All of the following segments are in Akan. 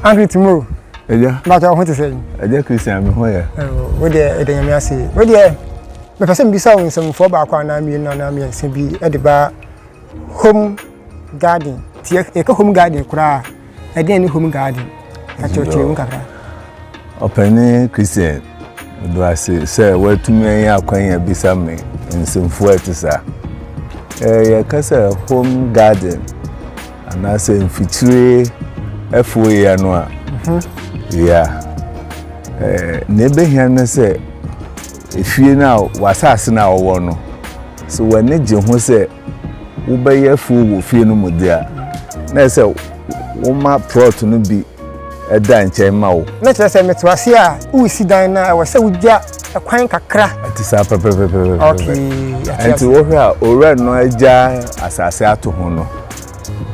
Angry tomorrow. Yeah. But I want to say. Christian, where? What the I say? What the me person be sound some for back na me na me say be at the bar home garden. Tie e home garden kura. E dey ni home garden. Ka church mu kakra. Openi Christian. Do I say where to me akwan ya bisa me nsemfo etisa. Ya kasa home garden. And I say mfitire efo ya no a. Yeah. Nebe here na say efie na wasase na owo no. So when ne je ho say wo be ye fo wo fie no mudi a. Na say wo ma plot no bi eda nche ma wo. Na tell say metwase a wo si dan na wo say wo dia akwan kakra. Atisa pepe. Okay. Enti wo hwe a ore no aja asase ato ho no.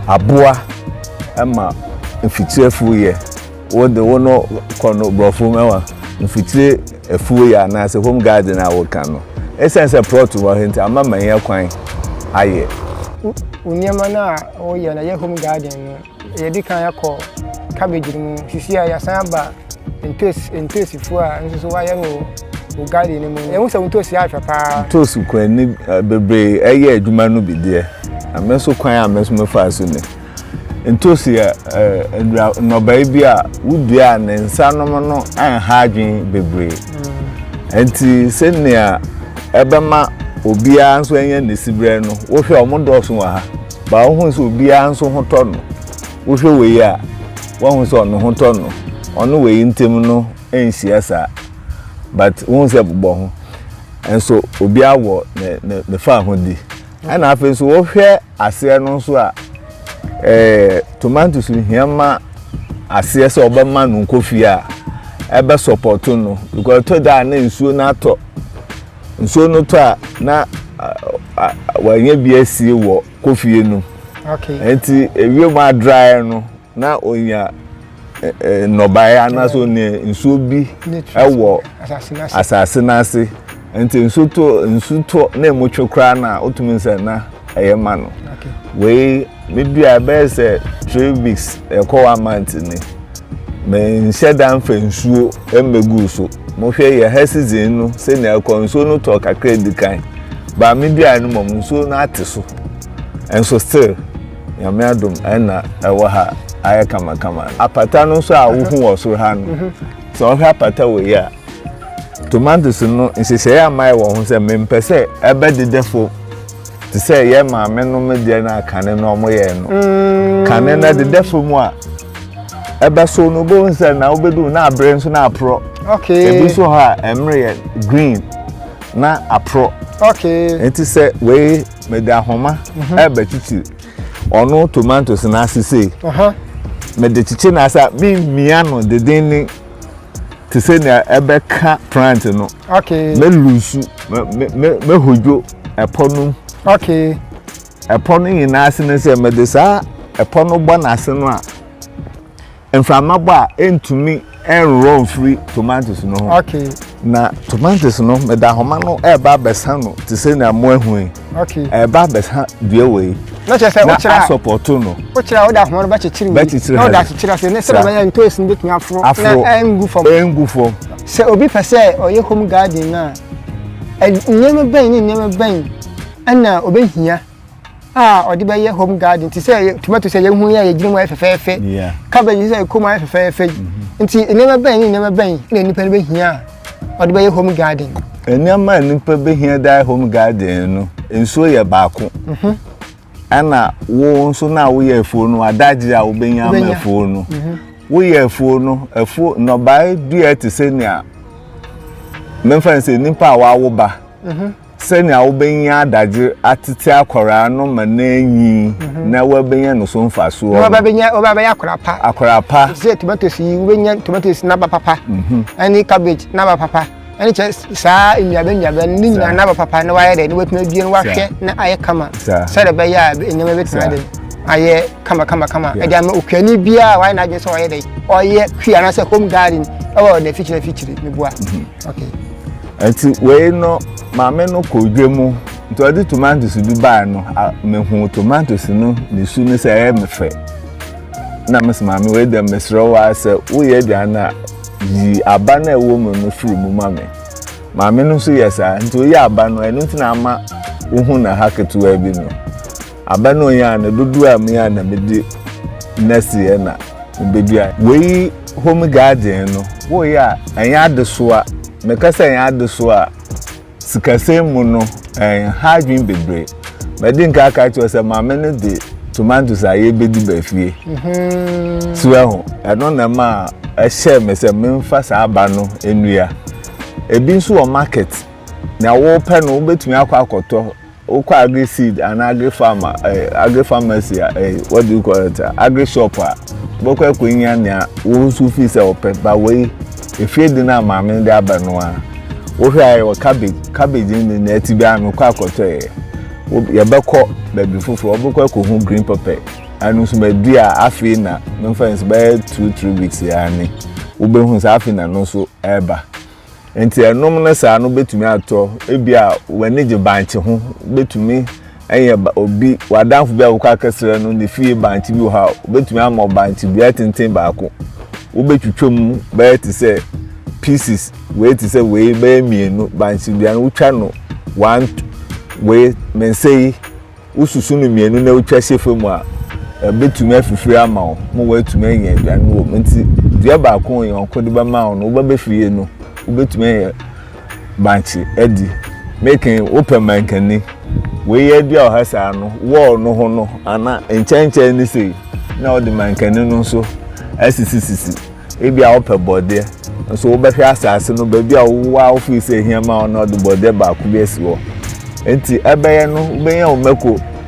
Aboa ama mfitire fo ye. Wo de wo no kono brofo mewa mfitire efuo ya na se home garden a wo kan no essence plot wo henti ama manya kwan aye uniema na o ye na ye home garden no ye di kan yakọ cabbage mu sisi ya san ba intensify nso so wa ye no o garden mu e hu se untosi afa pa tosu kwan ni bebre eye adwuma no bi de ameso kwan ameso mefa so ne ntosi no baby a wudua ne nsanom no anha adwen bebre enti senia ebema obia nso enye nesibre no wo hwe omodoso wa ha ba wo hu so obia nso hoto no wo hwe we a wo hu so no hoto no ono we ntem no enhia sa but wo se bobọ ho enso obia wo ne fa ho di ana afa so wo hwe ase no so a tomatoes hiama ase se obama no kofi a ebe support no because to da na nsuo na to nsuo no to a na wanye bi asie wo kofi no okay enti ewie ma dry no na onya nobaya na so ne nsuo bi ewo asase na ase enti nsuo to na emotwe kra na otumi nse na eyema no okay we maybe I best 3 weeks a month ni me shedan fa nsuo emegu so mo hwe ye ha season no se na nsuo no to kakra dikan ba maybe I no mo nsuo na ate so enso still ya me adom na ewo ha aye kama apata no so a wo hu wo so ha no so hwe apata we ya tomatoes no nsese ya mai wo hu se me mpese ebe dedefo to say ye ma me no me de na kane no mo ye no kane na de defo mu a ebe so no bo nse na obedu na abre nso na apro okay ebi so ha emre green na apro okay enti say we me de ahoma ebe chichi ono tomatoes na asise me de chichi na asa mi miano de deni to say na ebe ka plant no okay me lusu me hojo eponum okay epono yina ase ne se medesa epono gba na ase no a enframa gba entumi enro free tomatoes no okay na tomatoes no meda homa no eba besa no te se na mo ehun okay eba besa due we no che se wo kira support no wo kira wo da homa no ba chechiri no da chechiri se ne se ba ya ntoesi mbetumi afro na engu fom se obi pese oye home garden na nyema ben ana obehia odi be ye home garden ti say tomato say ye hu ya ye gire mo efefefe cabbage say ko mo efefefe nti enema ben na nipa be hia odi be ye home garden enema nipa be hia da home garden no enso ye baako ana wo nso na wo ye efuo no adaji a wo benya ma efuo no wo ye efuo no bai due ti say nia memfa say nipa wa wo ba senya obenya adaje atete akora no mananyi na wabenya no so mfaso obabenya akora pa say tomatoes yi wobenya tomatoes na ba papa ani cabbage na ba papa ani che sa nyabe ni nyina na ba papa na waye de ni wetuma bie no wahwe na aye kama say de be ya enyama betuma de aye kama e dia ma okwani bia waye na je so waye de oye hwia na say home garden e de feature me bua okay enti we no maame no kodwemu nti odi tomatoes bi ba no mehu tomatoes no ne su ne say e mefe na mesmame we dem mesro wa se wo ye aduane yi aba na ewo mu no firi mu mame mame no so yesa nti o ye aba no enu ntina ama wo hu na haketu wa bi no aba no ya na dudu am ya na medi nesi ye na bedua we home garden no wo ya anya adeso a mekasa anya adeso a sikase mu no hardwin bebre medinka aka cho se mame no de tomatoes aye bedi bafie so ho eno na ma ehye me se memfa sa aba no enua ebi nso o market na wo pe no betumi akwakoto okwa agri seed and agri farmer agri pharmacy what do you call it agri shop boko ekwonya na wo su fi se ope ba we efie di na mame de aba no a wo hwe aye cabbage ni na atibi anu kwa akoto ye beko baby fufuro boko ekohu green pepper anu so medua afi na memfans by 2-3 weeks ya ni wo be hu sa afi na no so eba enti enom na sa no betumi ato ebia wani je banche ho betumi eye obi wadanfo bia wo kwa kasere no ne fie banche bi ha betumi am banche bia tenten baako wo betwitwam ba ti se pieces we ti se we ba mienu banche bia no twa no one we mensei ususu no mienu na utwa hyefemu a betumi afifiri ama wo mo watumi anya aduane wo nti dua baako yon kode ba ma wo no wo ba fie no wo betumi banchi edi making open mankani we ye dua o hasa no wo no ho no ana enchenchen ni sei na o de mankani no so asisisisi ebi a open bode so wo ba hwe asase no ba bia wo wa office ehia ma wo na o de bode baako bi esi wo enti ebeye no ubenya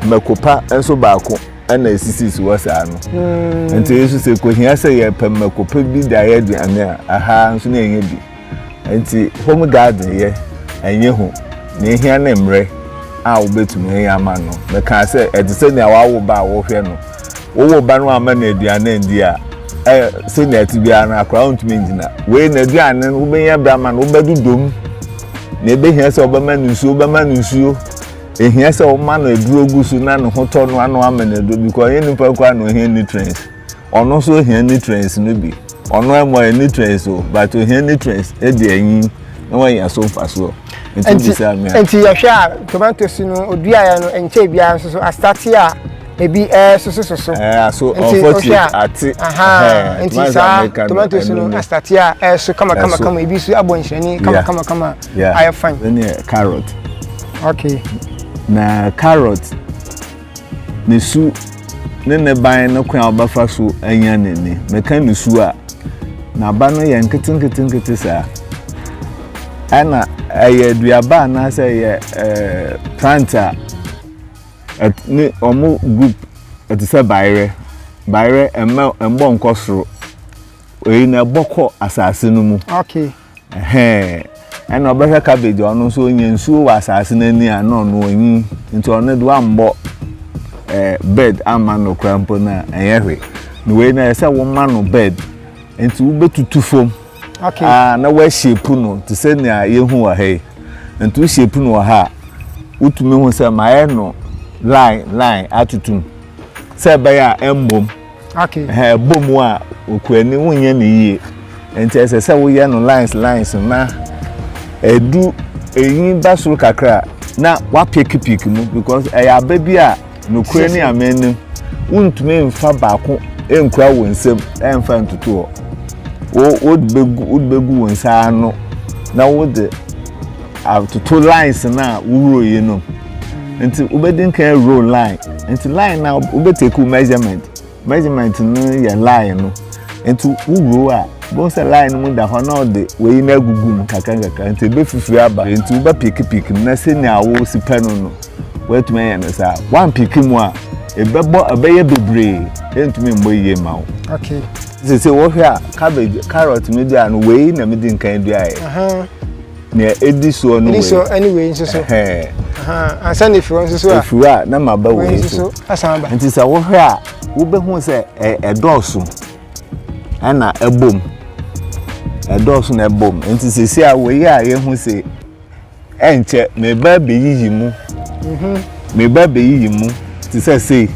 mekopa enso baako ana esisi wasa no enti yesu se ko hia se ye pem mekopa bi da ye duane a aha nso na enye bi enti home garden ye enye ho na hia na mre a obetumi ya ma no me ka se edise na wawo ba wo hwe no wo ba no ama na aduane ndi a se na atibia na akra ontumi ngina we na aduane no ubenya bra ma no ubedudom na ebe hia se obama nusuo ehia se o ma no eduro gusu na no hoto no ano amenedo because yen nipa kwa no hia nutrients ono so hia nutrients no bi ono emo nutrients o but hia nutrients e de anyi na wan ya so faso enti ya hwa tomatoes no odua ya no enche bia so astati a ebi so so unfortunately aha enti sa tomatoes no astati a so kama ebi so abonhyani kama I fine then carrot okay na carrot ne su ne ban no kwa obafa so anya nene meka ne su a na ba no ye nkete sa ana aye duaba na say ye planter ni omo group ati se bayre embo nkosoro oyi na boko asase no mu okay ana obeka cabbage ono so onye nsuo wa asase na ni ano no onyi nti ono do ambo bed ama no krampo na eyehwe no we na ese wo ma no bed nti wo betutu fom okay na wa shape no to say na yehu wa he nti wo shape no wa ha utumi hu se ma no line atutum se ba ya embom okay bom a okwani wonye ne yie nti ese se wo ye no lines na edu eyin basuru kakra na wa piki mu because aba bi a no kwani amenem untumi mfa baako enkura wonsem emfa ntutu wo begu wonsa no na wo de atutu lines na wuro ye no nti ubedin kan roll line nti line na ubetake measurement no ye line no nti wuro a bo se line mu da ho na de we na gugum kakanga nti be fifiri aba nti uba piki na se ni awo si pano no wetu men ya sa one piki mu a ebebo abeye bebre entumi mbo ye ma wo okay se wo hwa cabbage carrot me dia no we na me din kan dua ye ne edi so no we edi so anyway nso so ansan if you so if you are na maba we so asamba nti se wo hwa wo be hu se edoso ana ebom edoso na ebom nti se a we ya ye hu se enche me ba be yiyi mu me ba be yiyi mu ti se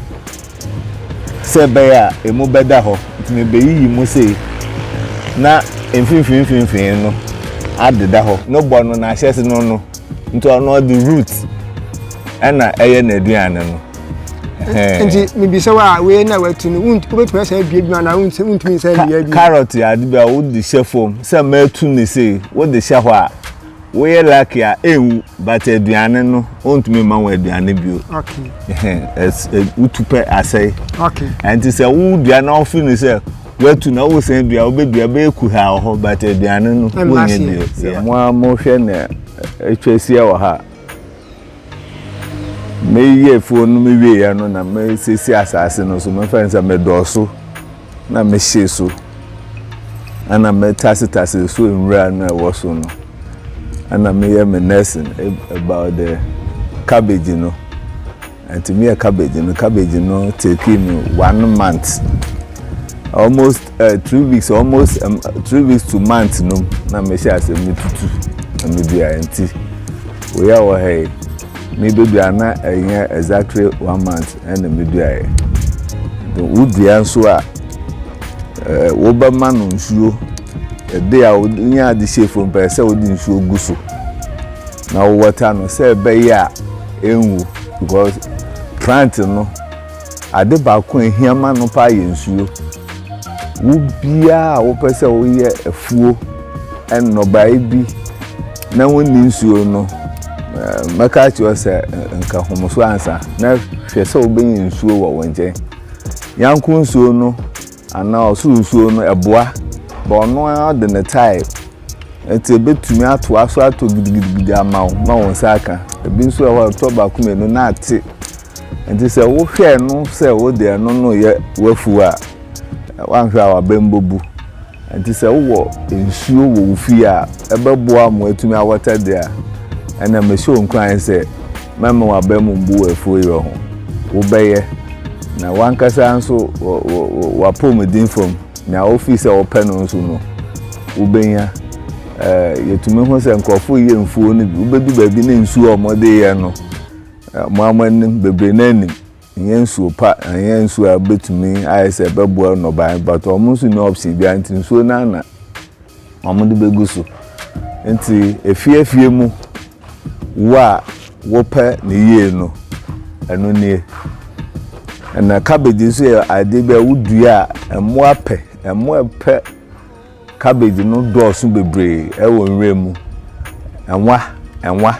se be ya emu beda ho ntime be yi mu sei na emfimfimfimfim no adeda ho no bo no na hyese no nto ono the root ana eye na aduane no nti me bi se wa we na watu no ubetuma se bieduma na untumi se bia bi carrot ya de be wo de shefom se ma tu ni sei wo de hye ho a we like ya ewu but aduane no untumi ma wo aduane bio okay utupe asai okay anti se wo dua na ofi ni se watu na wo sen dua obedua be ku ha ho but aduane no wo nye de mo hwe na etwasia wo ha me ye phone me wie ya no na me sesi asase no so me fansa me doso na me hyeso ana me tase so nwura na wo so no ana me ye me nursing about the cabbage no and me cabbage no take me 1 month almost 3 weeks almost 3 weeks to month no na me share ase me tutu na me bia enti we ya wo hey me baby ana exactly 1 month and me do aye the wood ya so a wo ba ma no nsuo e dey a nya de chef on per se wo di nsuo guso na wo water no se be ya enwu because plant no ade ba ko ehiama no pa ye nsuo wo bia wo per se wo ye afuo en no ba bi na woni nsuo no maka chi wose nka homoso ansa na hwese obenyi nsuo wo wonje yanku nsuo no ana osu nsuo no eboa ba ono de ne type enti betumi ato aso ato gidigidi amawo ma won saka ebi nsuo wa to ba kuma no na ate enti se wo hwe no se wo de no ye wafu a wanhwa wa bembobu enti se wo nsuo wo fi a ebeboa mo atumi awata de a ana me show nkran say mama wa ba mu mbu afuo yi ho wo beye na wankasa anso wa pomedin from na office o pe no nso no wo benya yetumi ho se nkofo ye mfuo no bi wo bedu ba bi na nsuo o mode ye no mo amanim bebre na anim nye nsuo pa nye nsuo a betumi ayese beboa no ban but o mo nso no option bi anti nsuo na na o mo de beguso enti efie mu wa wope ne ye no eno nie na cabbage so ya ade be wudua emo ape cabbage no dooso bebre e wo nwe mu enwa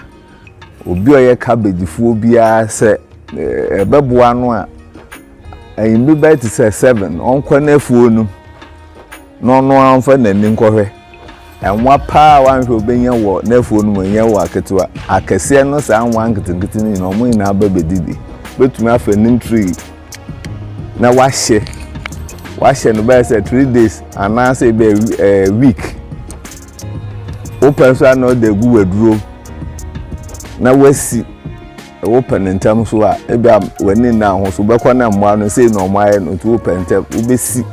obi oye cabbage fuo bia se ebeboa no a ayimbi be ti se 7 onkwa na fuo no no anfa na ni nkwohwe enwa pa wanhwe obenya wo nafuo no manya wo aketewa akese no sa anwa nketenkete ni no mo ina ba bedidi betumi afa nim tree na wahye no ba say 3 days ana say be week open so na de gu waduro na wasi open ntam so a ebe wani na ho so bekwa na mwa no say no mwa no to open ntam ubesi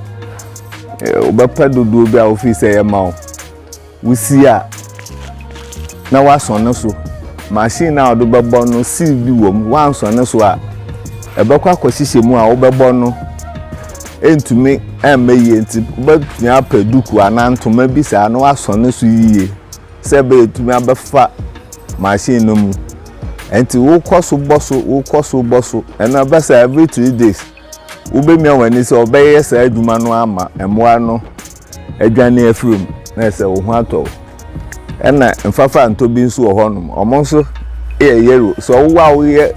obepa dodo bi a office e ma wusi a na wason so machine na odo bebo no si bi wom wanson so a ebekwa akwasihye mu a obebo no entumi emeye enti betumi apaduku anantoma bi sa na wason so yiye se be etumi abefa machine no mu enti wo koso boso ena besa every 3 days ubemi awani se obeye sa aduma no ama emoa no adwane afrum na se wo ho ato ena mfafa ntobi nso wo honum omonso yero so wo ye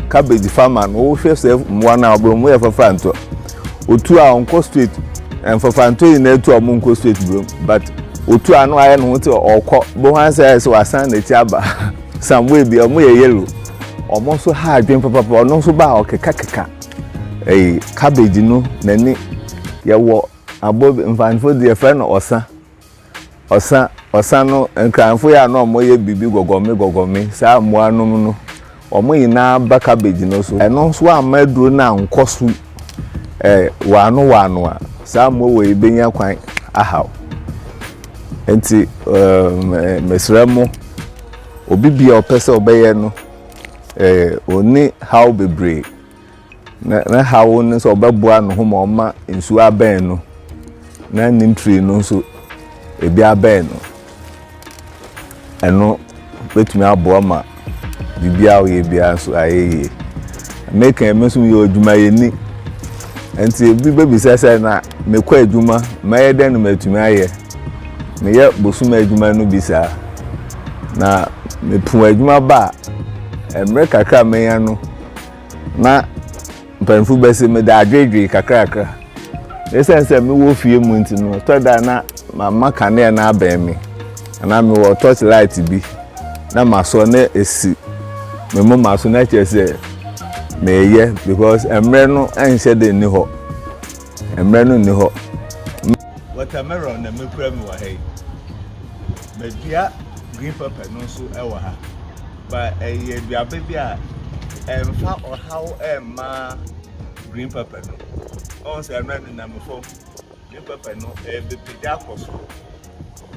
cabbage farmer no wo hwe se mwa na obromu ye fafa nto otu a onko street mfafa nto yi na etu omonko street bro but otu anu aye no te okọ bo han se wasan na ti aba samwe bi omo ye yero omonso ha adwen papa ono so ba okeka cabbage no nani ye wo abo mfanfo de friend osa no nkranfo ya no mo ye bibi gogomi sa mo anum no omo yina ba cabbage no so eno so amaduro na nkoso wano a sa mo we benya kwan ahaw enti mesremo obi bia opese obeye no oni how bebre na hawo ne so obeboa no ho ma oma nsu aben no na nimtree no so ebi aben no eno betumi aboa ma bibia o ye bia so ayeye make emesu ye odwuma ye ni enti ebi bebi sese na mekwa adwuma maye den matumi aye meye bosuma adwuma no bisa na mepu adwuma ba emre kakra meya no na mpanfu bese me da adwedwe kakra esense me wo fie mu nti no to da na mama kane na aben me na me wo touch light bi na maso na esi me mo maso na chese meye because emre no enhye de ni ho emre no ni ho watermelon na me kura me wa hey medua green pepper no so e wa ha ba eye duabe bi a emfa ohaw ma green pepper no on say emre no na me fo green pepper no be peja koso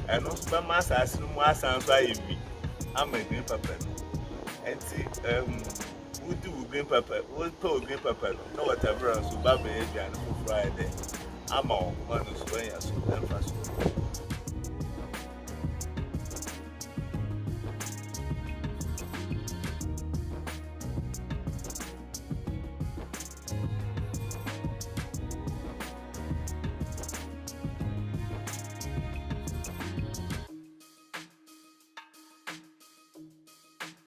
eno so ma asase no mu asanso ayebi ama green pepper no enti we do green pepper we put green pepper no whatever so baba e bia no Friday ama on so ya so emfa so